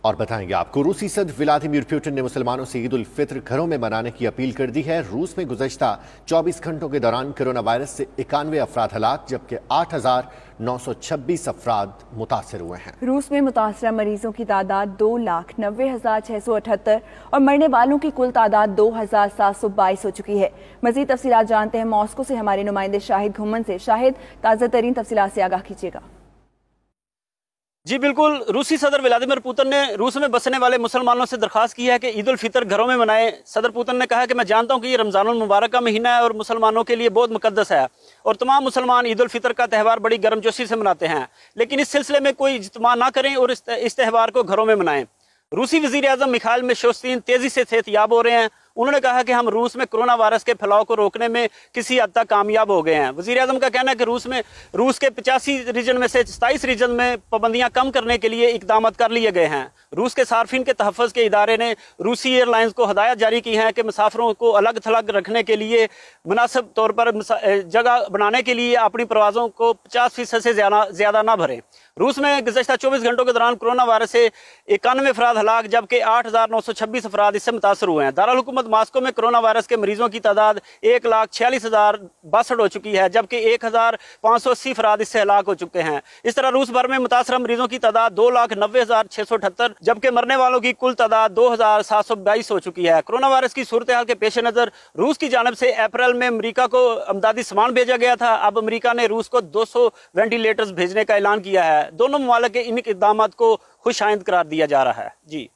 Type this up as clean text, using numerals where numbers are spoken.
और बताएंगे आपको, रूसी सदर व्लादिमीर पुतिन ने मुसलमानों से ईद उल फित्र घरों में मनाने की अपील कर दी है। रूस में गुज़श्ता 24 घंटों के दौरान कोरोना वायरस से 91 अफराद हलाक, जबकि 8,926 अफराद मुतासर हुए हैं। रूस में मुतासरा मरीजों की तादाद 2,90,678 और मरने वालों की कुल तादाद 2,722 हो चुकी है। मजीद तफसीलात जानते हैं मॉस्को से हमारे नुमाइंदे शाहिद घुमन से। शाहिद, ताज़ा तरीन तफसीलात से आगाह कीजिएगा। जी बिल्कुल, रूसी सदर व्लादिमीर पुतिन ने रूस में बसने वाले मुसलमानों से दरख्वास्त की है कि ईद उल फितर घरों में मनाएं। सदर पुतिन ने कहा कि मैं जानता हूं कि ये रमज़ानुल मुबारक का महीना है और मुसलमानों के लिए बहुत मुकद्दस है और तमाम मुसलमान ईद उल फितर का त्यौहार बड़ी गर्मजोशी से मनाते हैं, लेकिन इस सिलसिले में कोई इज्तिमा ना करें और इस त्यौहार को घरों में मनाएं। रूसी वज़ीर आज़म मिखाइल मिशोस्तिन तेजी से सेहतयाब हो रहे हैं। उन्होंने कहा कि हम रूस में कोरोना वायरस के फैलाव को रोकने में किसी हद तक कामयाब हो गए हैं। वज़ीर आज़म का कहना है कि रूस के 85 रीजन में से 27 रीजन में पाबंदियां कम करने के लिए इकदाम कर लिए गए हैं। रूस के सार्फिन के तहफ़्फ़ुज़ के इदारे ने रूसी एयरलाइंस को हदायत जारी की है कि मुसाफिरों को अलग थलग रखने के लिए मुनासिब तौर पर जगह बनाने के लिए अपनी परवाज़ों को 50% से ज़्यादा ना भरें। रूस में गुज़श्ता 24 घंटों के दौरान कोरोना वायरस से 91 अफराद हलाक, जबकि 8,926 अफराद इससे मुतासर हुए हैं। दारुल हुकूमत मॉस्को में कोरोना वायरस के मरीजों की तादाद 1,46,062 हो चुकी है, जबकि 1,580 अफराद इससे हलाक हो चुके हैं। इस तरह रूस भर में मुतासरा मरीजों की तादाद 2,90,678, जबकि मरने वालों की कुल तादाद 2,722 हो चुकी है। कोरोना वायरस की सूरत हाल के पेश नज़र रूस की जानब से अप्रैल में अमरीका को अमदादी सामान भेजा गया था। अब अमरीका ने रूस को 200 वेंटिलेटर्स भेजने का ऐलान किया है। दोनों ममालिक के इन इक़दामात को खुश आइंद करार दिया जा रहा है। जी।